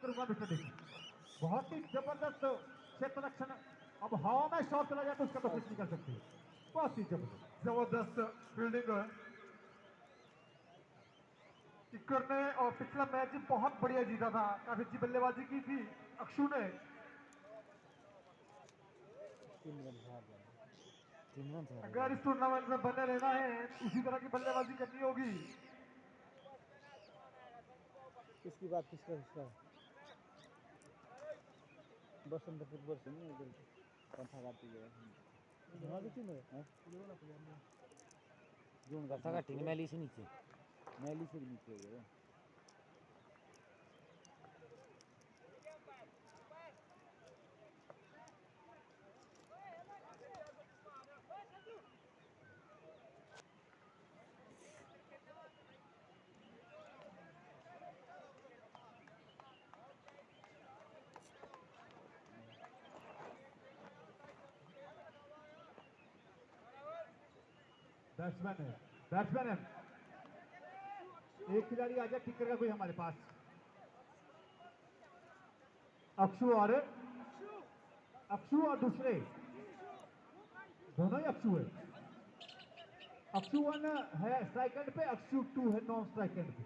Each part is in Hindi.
करूंगा मिस्टर डिकी। बहुत ही जबरदस्त क्षेत्र रक्षण। अब हवा में शॉट चला जाए तो उसका तो कुछ नहीं कर सकते। बहुत ही जबरदस्त फील्डिंग है टिक्कर ने। और पिछला मैच बहुत बढ़िया जीता था, काफी अच्छी बल्लेबाजी की थी अक्षु ने। 3 रन हार गया, 3 रन हार अगर इस टूर्नामेंट में बने रहना है इसी तरह की बल्लेबाजी करनी होगी। किसकी बात किसका बसंत फुटबॉल से नहीं इधर पंथा काटी गया जमा भी क्यों है जोन पंथा काटी ने मैली से नीचे भी नीचे हो गया। बैट्समैन है। एक खिलाड़ी आ जाए टिक्कर का कोई हमारे पास। अक्षु और दूसरे दोनों ही अक्षु है। अक्षु 1 है स्ट्राइक एंड पे, अक्षु 2 है नॉन स्ट्राइक एंड पे।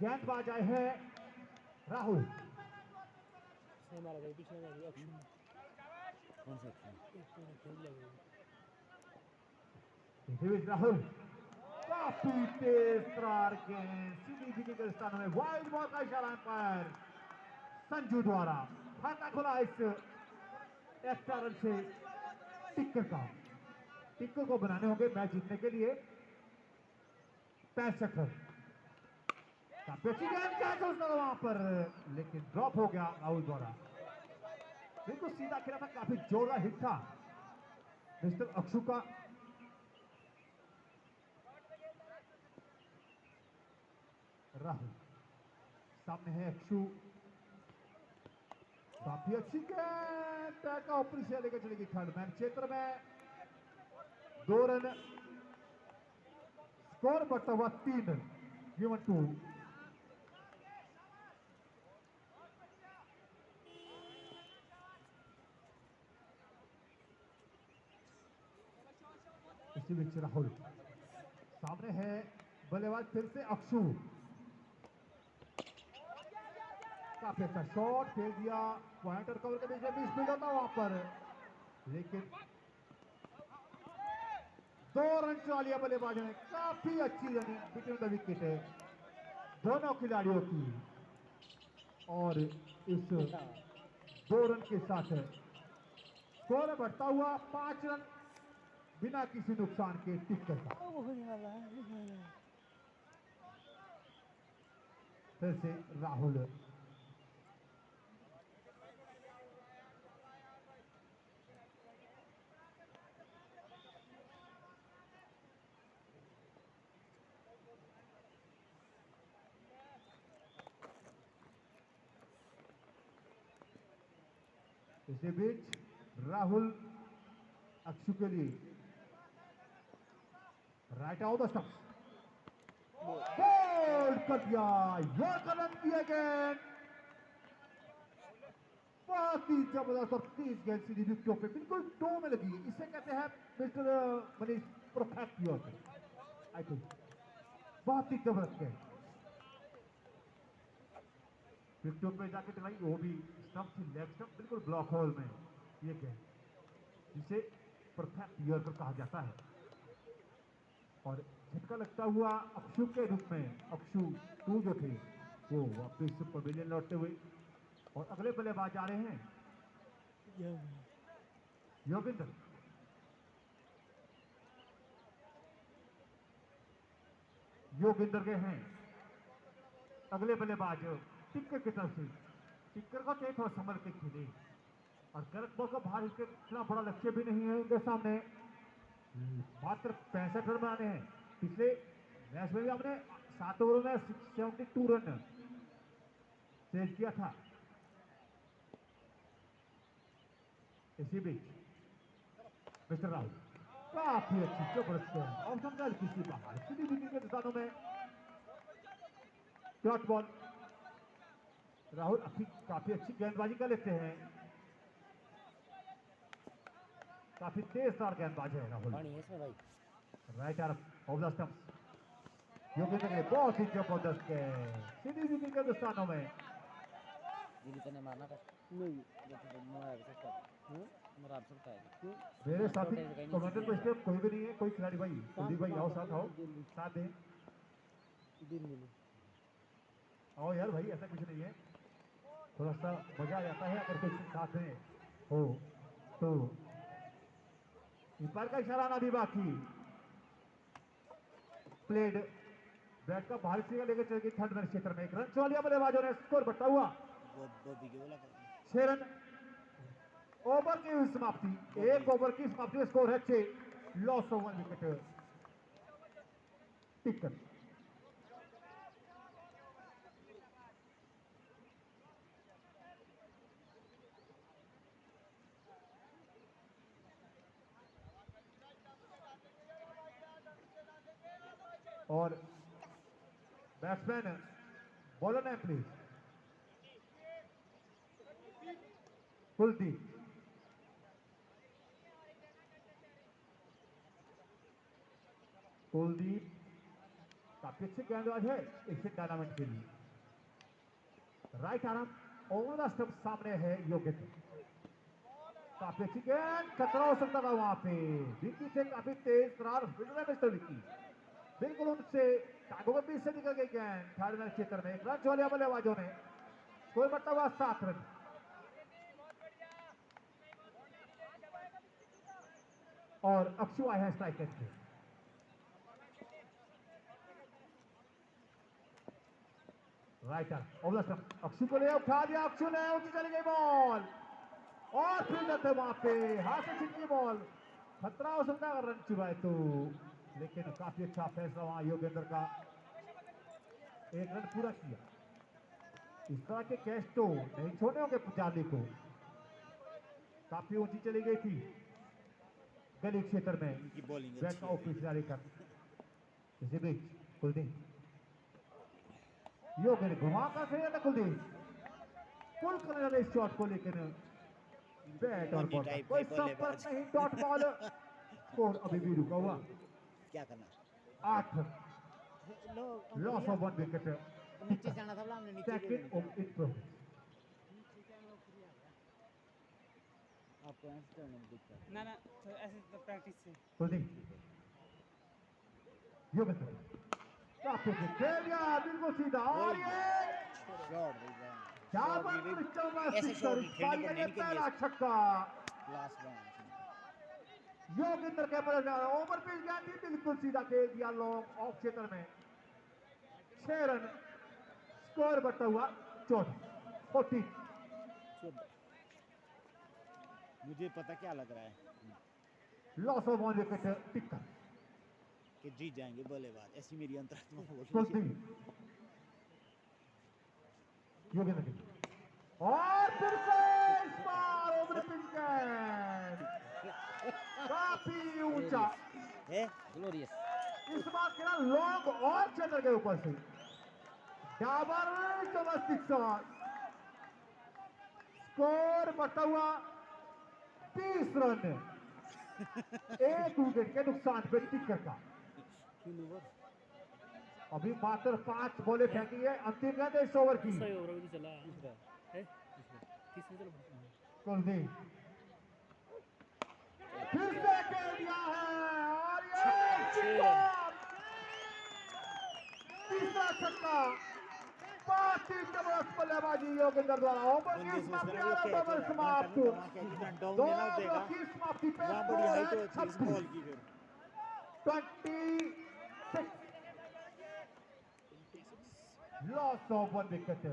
गेंदबाज आए हैं राहुल। हमारा भाई पीछे में अक्षु कौन सा अक्षु एक तो खेल लगे राहुल काफी तेज तरार गेंद सीधी बीटी के स्थानों में वाइड बॉल का इशारा अंपायर संजू द्वारा। खाता खुला इस एक्स्ट्रा रन से टिक्कर को बनाने होंगे मैच जीतने के लिए 65 रन। काफी अच्छी गेंद कैच उसका वहां पर, लेकिन ड्रॉप हो गया राहुल द्वारा। बिल्कुल सीधा खेला था, काफी जोरदार हिट था मिस्टर अक्षु का। राहुल सामने है अक्षु, काफी अच्छी गेंद का ऊपरी से लेकर चलेगी थर्ड मैन क्षेत्र में। 2 रन स्कोर बढ़ता हुआ 3 गिवन टू। इसी बीच राहुल सामने है बल्लेबाज फिर से अक्षु। काफी अच्छा शॉट खेल दिया, पॉइंट और कवर के बीच में भी स्पीड होता वहां पर, लेकिन 2 रन चुरा लिया बल्लेबाजों ने। काफी अच्छी रनिंग बिटवीन द विकेट है दोनों खिलाड़ियों की। और इस 2 रन के साथ स्कोर बढ़ता हुआ 5 रन बिना किसी नुकसान के टिक्कर का। फिर से राहुल इसी बीच राहुल अक्षु के लिए right out the stumps bowled कर दिया। यह कदम किया गया बहुत ही जबरदस्त और तेज गेंद सीधी विकेटों पे बिल्कुल टो में लगी। इसे कहते हैं mister Manish perfect your I think. बहुत ही जबरदस्त गेंद विकेटों पे जाके टकराई, वो भी स्टंप थी लेग स्टंप बिल्कुल ब्लॉक होल में। ये गेंद जिसे परफेक्ट ईयर कहा जाता है। और झटका लगता हुआ अक्षु के रूप में अक्षु 2 जो थे वो वापिस पवेलियन लौटते हुए। और अगले बल्लेबाज आ रहे हैं योगेंद्र। योगेंद्र के हैं अगले बल्लेबाज टिक्कर की तरफ से। टिक्कर को चाहिए थोड़ा संभल के खेले, और गलत बॉल को बाहर इसके इतना बड़ा लक्ष्य भी नहीं है उनके सामने। मात्र 65 रन बनाने हैं। पिछले मैच में भी हमने 7 ओवरों में 72 रन चेज किया था। इसी बीच मिस्टर राहुल काफी अच्छी जबरदस्त ऑप्शन किसी बाहर सीधी विकेट के स्थानों में डॉट बॉल। राहुल काफी अच्छी गेंदबाजी कर लेते हैं, काफी तेजदार गेंदबाज है राहुल। पानी है इसमें भाई। Right arm of the stumps, Yogendra के बहुत ही जबरदस्त सीधी सीधी के स्थानों में। दिल्ली तने मारना था नहीं, वो तो मार सकता है, मार सकता है क्यों? मेरे साथी कमेंटर तो इसलिए कोई भी नहीं है, कोई खिलाड़ी भाई, कुलदीप भाई आओ साथ, आओ साथ दें, दिल्ली आओ यार भाई, ऐसा कुछ नहीं है, थोड़ा सा मजा आ जाता है अगर कोई साथ में हो तो। अंपायर का इशारा आना भी बाकी। प्लेड बैट का बाहर से लेकर चल गई थर्ड मैन क्षेत्र में। एक रन चौलिया बल्लेबाजों ने स्कोर बढ़ता हुआ 6 रन। ओवर की समाप्ति, एक ओवर की समाप्ति में स्कोर है 6, लॉस ऑफ 1 विकेट। टिकट और batsman bowler name please Kuldeep. Kuldeep काफी अच्छे गेंदबाज है एशियन टूर्नामेंट के लिए। Right arm over the stump, सामने है योगेंद्र, काफी अच्छी गेंद, खतरा हो सकता था वहां पे। विकी से काफी तेज तरार मिस्टर विकी, बिल्कुल उनसे टांगों के बीच से निकल गई गेंद थर्ड मैन क्षेत्र में। एक रन चौलिया बल्लेबाजों ने, कोई बढ़ता हुआ 7 रन। और अक्षु आए हैं स्ट्राइक एंड पे। Writer over the stump, Akshu को ले उठा दिया, अक्षु ने ऊंची चली गई बॉल और फील्डर थे वहां पे, हाथ से छिटकी बॉल, खतरा हो सकता है अगर रन चुराए तो। लेकिन काफी अच्छा फैसला वहां योगेंद्र का, एक रन पूरा किया। इस तरह के कैच तो नहीं छोड़ने होंगे पुजारी को। काफी ऊंची चली गई थी गली क्षेत्र में, बैट का ऑफिस जारी कर इसी बीच कुलदीप, योगेंद्र घुमा कर खेला था कुलदीप, पुल करने वाले इस शॉट को, लेकिन बैट और बॉल का कोई संपर्क नहीं, डॉट बॉल। स्कोर अभी भी रुका हुआ, क्या करना 8, लॉस ऑफ 1 विकेट। नीचे जाना था, हमने नीचे सेकंड ऑफ इन प्रोग्रेस। आपको ऐसे करने में दिक्कत ना तो ऐसे तो प्रैक्टिस से कुलदीप, योगेंद्र काफी खेल दिया बिल्कुल सीधा, और ये शॉट क्या बात, ऐसे शॉट नहीं खेलने पड़ने के लिए पहला छक्का क्लास बना योगेंद्र के बल्ले से ओवर पिच गया थी, बिल्कुल सीधा खेल दिया लॉन्ग ऑफ क्षेत्र में। 6 रन, स्कोर बढ़ता हुआ 14। मुझे पता क्या लग रहा है, लॉस ऑफ 1 विकेट। टिक्कर कि जीत जाएंगे बल्लेबाज, ऐसी मेरी अंतरात्मा बोल रही है। योगेंद्र की और फिर से इस बार ओवर पिच गया काफी ऊंचा है ग्लोरियस, इस बार खेला लॉन्ग और क्षेत्र के ऊपर से, डाबर डोमेस्टिक शॉट। स्कोर बढ़ता हुआ 30 रन, 1 विकेट के नुकसान पे टिक्कर का। अभी मात्र 5 बॉलें फेंकी है, अंतिम गेंद इस ओवर की। कुलदीप फिर से खेल दिया है, और ये तीसरा छक्का, बहुत ही जबरदस्त बल्लेबाजी योगेंद्र द्वारा। ओवर की समाप्ति, ओवर समाप्त, 2 ओवर की समाप्ति पे 26 लॉस ऑफ 1 विकेट।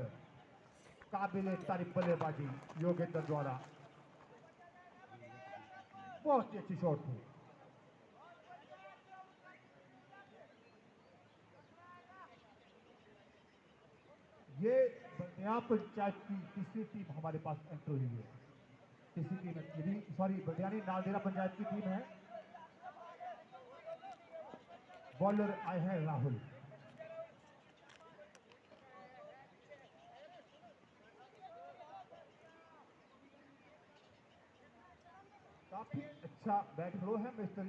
काबिले तारीफ बल्लेबाजी योगेंद्र द्वारा, बहुत ही अच्छी शॉट थी। ये बनिया पंचायत की तीसरी टीम हमारे पास एंटर हुई है। तीसरी टीम, सॉरी बटियानी नालदेरा पंचायत की टीम है। बॉलर आए हैं राहुल, काफी अच्छा बैट थ्रो है मिस्टर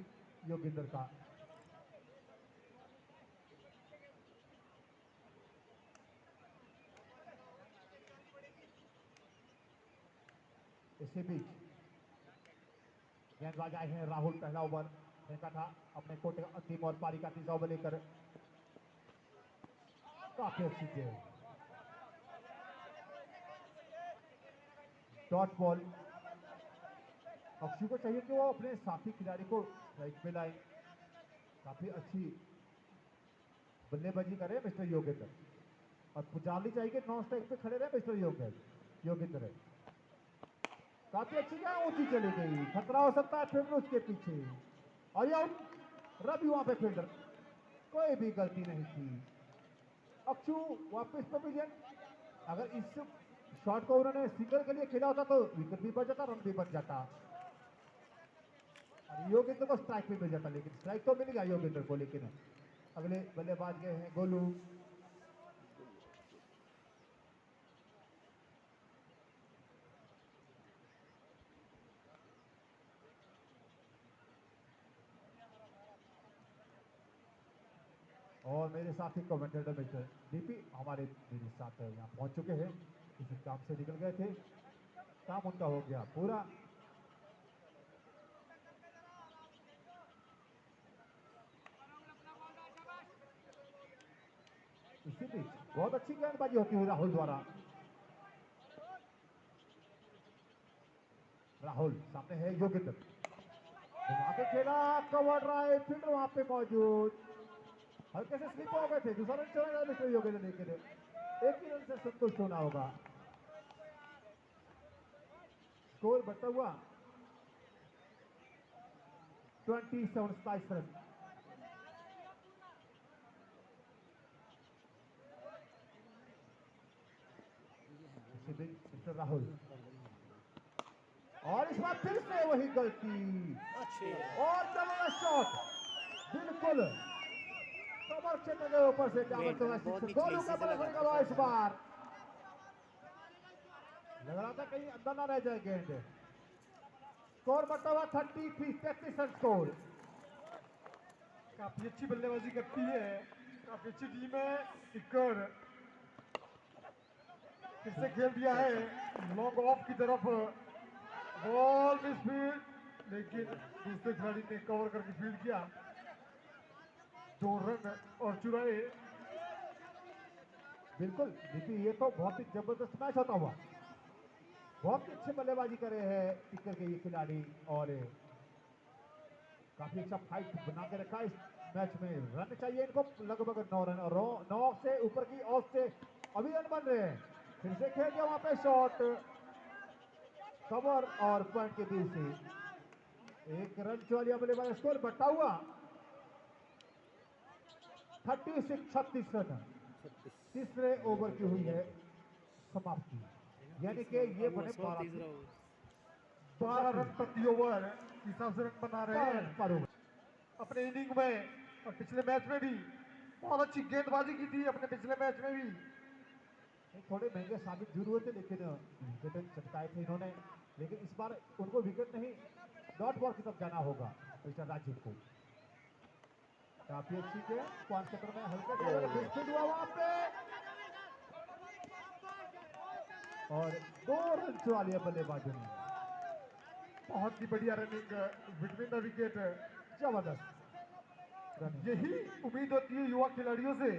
योगेंद्र का। इसी बीच गेंदबाज आए हैं राहुल, पहला ओवर फेंका था अपने कोटे का अंतिम और पारी का तीसरा ओवर लेकर। काफी अच्छी गेंद, डॉट बॉल। अक्षु को चाहिए कि वो अपने साथी खिलाड़ी को स्ट्राइक पे लाए। काफी अच्छी बल्लेबाजी करे मिस्टर योगेंद्र, और पुजारी चाहिए कि नॉन स्ट्राइक पे खड़े रहे मिस्टर योगेंद्र। काफी अच्छी गेंद ऊंची चली गई, खतरा हो सकता है फील्डर उसके पीछे, और ये आउट। रवि वहां पे फील्डर, कोई भी गलती नहीं थी। अक्षु वापस पोजीशन। अगर इस शॉट को उन्होंने सिंगल के लिए खेला होता तो विकेट भी बच जाता, रन भी बच जाता, और योगेंद्र को स्ट्राइक भी मिल जाता। लेकिन स्ट्राइक तो मिल गया योगेंद्र को। लेकिन अगले बल्लेबाज गए हैं गोलू। और मेरे साथ ही कमेंटेटर मिस्टर डीपी हमारे मेरे साथ यहाँ पहुंच चुके हैं। किसी काम से निकल गए थे, काम उनका हो गया पूरा। इसी बीच बहुत अच्छी गेंदबाजी होती हुई राहुल द्वारा। राहुल सामने है योगेंद्र, वहां पे खेला, कवर ड्राइव, फील्डर वहां पे मौजूद। हल्के से स्लिप हो गए थे, दूसरा रन चला गया मिस्टर योगेंद्र। लेकिन एक ही रन से संतुष्ट होना होगा। स्कोर बढ़ता हुआ 27 रन। मिस्टर राहुल, और इस बार फिर से वही गलती, अच्छे और जबरदस्त शॉट, बिल्कुल कमर क्षेत्र के ऊपर से गोलू का बड़ा गवा। इस बार लग रहा था कहीं अंदर ना रह जाए गेंद। स्कोर बढ़ता हुआ 33 रन स्कोर। काफी अच्छी बल्लेबाजी करती है, काफी अच्छी टीम है। टिक्कर फिर से खेल दिया है लॉन्ग ऑफ की तरफ, बॉल मिस फील्ड, लेकिन दूसरे खिलाड़ी ने कवर करके फील्ड किया, 2 रन और चुराए। बिल्कुल दीपी, ये तो बहुत ही जबरदस्त मैच होता हुआ। बहुत ही अच्छे बल्लेबाजी करे हैं टिक्कर के ये खिलाड़ी, और काफी अच्छा फाइट बना के रखा इस मैच में। रन चाहिए इनको लगभग 9 रन, और 9 से ऊपर की ऑफ से अभी रन बन रहे हैं। फिर से खेल दिया वहां पे शॉट, कवर और पॉइंट के बीच से एक रन चुरा बल्लेबाज। स्कोर बढ़ता हुआ 36 रन। तीसरे ओवर की हुई है समाप्ति, यानी कि ये बने 12 रन प्रति ओवर हिसाब से रन बना रहे हैं पर अपने इनिंग में, और पिछले मैच में भी बहुत अच्छी गेंदबाजी की थी अपने पिछले मैच में भी। थोड़े महंगे साबित जरूर हुए थे, लेकिन विकेट चटकाए थे इन्होंने। लेकिन इस बार उनको विकेट नहीं, डॉट बॉल की तरफ जाना होगा मिस्टर राजीव को। काफी अच्छी गेंद, 5 चक्कर में हल्का से हुआ वहां पे, और 2 रन चुरा लिया बल्लेबाजों ने। बहुत ही बढ़िया रनिंग बिटवीन द विकेट, जबरदस्त रनिंग। यही उम्मीद होती है युवा खिलाड़ियों से,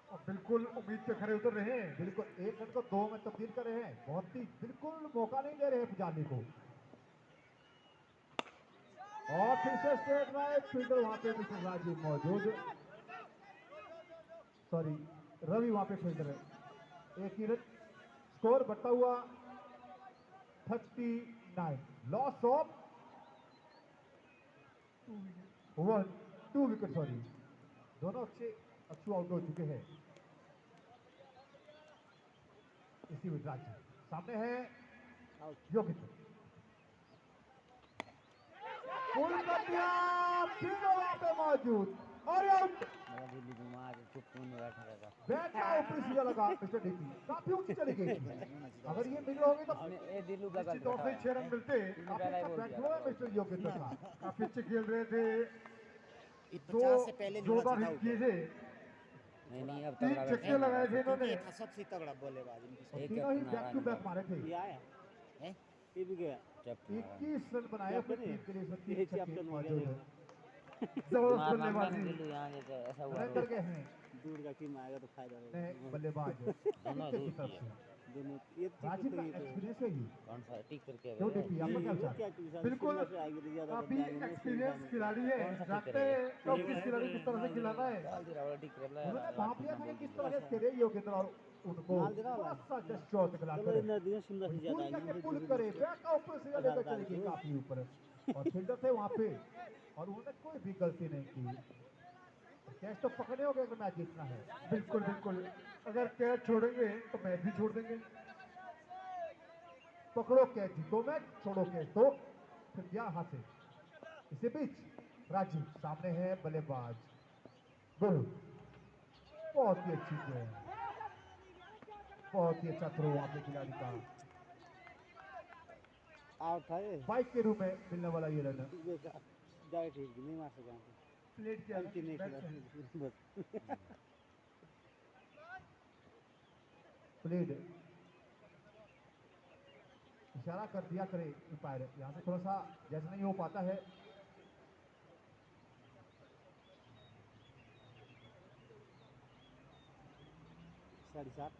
और बिल्कुल उम्मीद पे खरे उतर रहे हैं। बिल्कुल 1 रन को 2 में तब्दील कर रहे हैं, बहुत ही बिल्कुल मौका नहीं दे रहे हैं पुजारी को। और फिर से स्ट्रेट ड्राइव, फील्डर वहां पे मिस्टर राजीव मौजूद, सॉरी रवि वहां पे फील्डर है। एक ही रन, स्कोर बढ़ता हुआ 39। लॉस ऑफ 2 विकेट, सॉरी दोनों अच्छे अक्षु आउट हो चुके हैं। इसी में राजीव सामने है योगेंद्र, पुल कर दिया, फील्डर वहां पे मौजूद, और आउट। कुत्तों ने बैठा रहेगा बैट का ऊपरी सीधा लगा मिस्टर डीपी, काफी ऊंची चली गई थी। अगर ये मिल होगी तो इसने ए दिलू का निश्चित गलत तौर से बैठा 6 रन मिलते। इसने काफी पहला ही अच्छा बोल बैट दिया हुआ है था मिस्टर योगेंद्र का। काफी अच्छे खेल रहे थे, ये दो 50 से पहले नहीं होना जोरदार चाहिए हिट आउट किए है। थे, नहीं अब 3 तगड़ा छक्के बैट्समैन लगाए थे क्योंकि इन्होंने। ये था सबसे तगड़ा बल्लेबाज इनकी एक तीनों ही कैप्टन आ बैक रहा टू है बैक मारे थे। ये आया है। ये भी गया कैप्टन आ रहा है 21 रन बनाए अपनी टीम के लिए, ये 3 छक्के कैप्टन हो गया मौजूद है। जबरदस्त मारना मैंने बल्लेबाजी। दिलू यहाँ जैसे ऐसा हुआ नरेंद्र के हैं दूर का टीम आएगा तो फायदा नए होगा बल्लेबाज दोनों टिक्कर की दूर तरफ किए से। दोनों ये राजीव का तो ये एक्सपीरियंस है ये। कौन सा टिक करके क्यों डीपी आपका क्या ये विचार क्या है? चीज़ है? बिल्कुल, सीमा से आएगी तो ज्यादा काफी बंदे आएंगे ना, एक्सपीरियंस सीमा खिलाड़ी है, कौन सा जानते टिक हैं कब किस खिलाड़ी किस तरह से खिलाना है। डाल दिया वाला टिक कर उन्होंने भाप लिया था कि किस तरह से खेले योगेंद्र और उनको माल देना वाला थोड़ा सा जस्ट शॉट दिखला चलो कर इधर दिया शिमला से ज्यादा पूरी आएंगे करके मुझे पुल दूर करे, दूर बैक का ऊपर से लेकर चले गए काफी ऊपर, और फील्डर थे वहां पे और उन्होंने कोई भी गलती नहीं की। कैच तो पकड़े हो गए अगर मैच जीतना है। बिल्कुल बिल्कुल, अगर कैच छोड़ेंगे तो मैच भी छोड़ देंगे। पकड़ो कैच जीतो मैच, छोड़ो कैच तो फिर क्या हासिल। इसी बीच राजीव सामने है बल्लेबाज गुरु, बहुत ही अच्छी गेंद, बहुत ही अच्छा थ्रो वहां पे खिलाड़ी का। आउट था ये बाइक के रूप में मिलने वाला ये रन बेकार जाए ठीक नहीं मार सका प्लेट किया गलती नहीं बैट से। खिला बस प्लेड इशारा कर दिया करे अंपायर, यहाँ से थोड़ा सा जज नहीं हो पाता है। साढ़े सात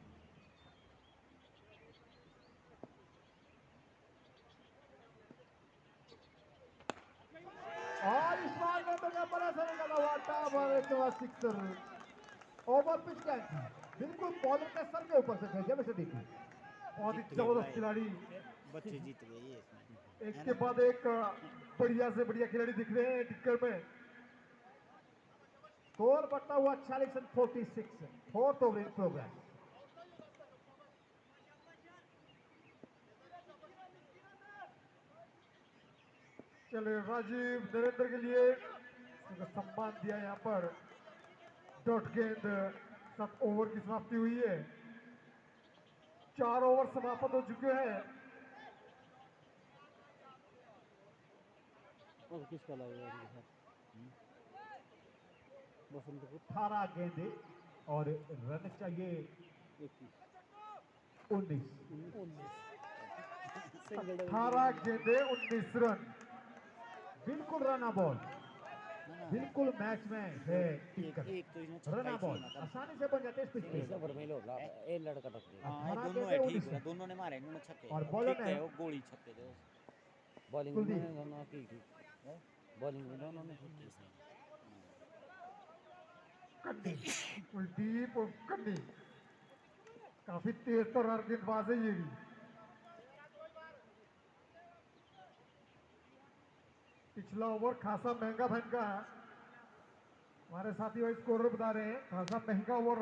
और इस बार में तो क्या बड़ा सा निकला हुआ था, हमारे के बाद सिक्सर ओवर पिच कैच थी, बिल्कुल बॉलर के सर के ऊपर से भेजा वैसे देखिए। बहुत ही जबरदस्त खिलाड़ी, बच्चे जीत गए ये इसमें। एक के बाद एक बढ़िया से बढ़िया खिलाड़ी दिख रहे हैं टिक्कर में। स्कोर बढ़ता हुआ 46-46, फोर्थ ओवर इन प्रोग्रेस। चले राजीव नरेंद्र के लिए उनका सम्मान दिया यहाँ पर। डॉट गेंद, 7 ओवर की समाप्ति हुई है, 4 ओवर समाप्त हो चुके हैं। और किसका लगेगा इनके साथ बसंत को 18 गेंदे और रन चाहिए 19। 18 गेंदे 19 रन। बिल्कुल रना बॉल, बिल्कुल मैच में है टिक्कर। एक तो इसने रना छक्का बॉल ही छीना था। आसानी से बन जाते हैं इस पिच पे। इस ओवर में लो ए लड़का टक गया हाँ, ये 18 दोनों है गेंदे ठीक 19 है, दोनों ने मारे इन्होंने छक्के। और बॉलर ठीक ने- है, वो गोली छक्के थे। बॉलिंग कुलदीप। में दोनों की थी बॉलिंग में दोनों ने की थी कन्नी, कुलदीप और कन्नी, काफी तेज तर्रार गेंदबाज है ये भी। पिछला ओवर खासा महंगा था इनका। हमारे साथी भाई स्कोर बता रहे हैं, खासा महंगा ओवर